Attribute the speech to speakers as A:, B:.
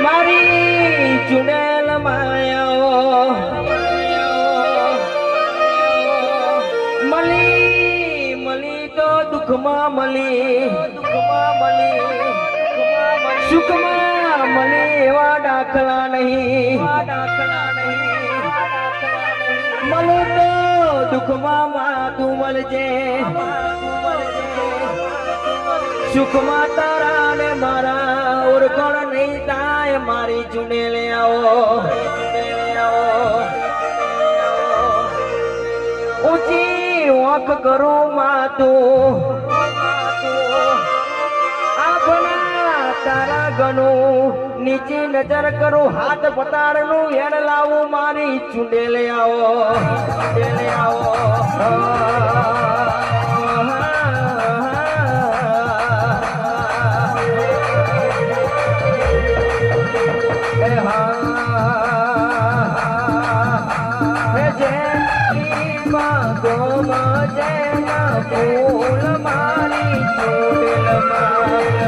A: મારી ચુડેલ માયો મળી મળી તો દુઃખમાં મળી સુખમાં મળી એવા દાખલા નહીં મળે તો દુઃખમાં તું મળજે સુખમાં તારા ને મારા ઓળખણ નહીં થાય મારી ચુડેલે આવો ઊંચી વાંક કરું માતું આપણા તારા ગણું નીચે નજર કરું હાથ પતાડનું હેડ લાવું મારી ચુડેલે આવો ફૂલ મારી ચુડેલમાં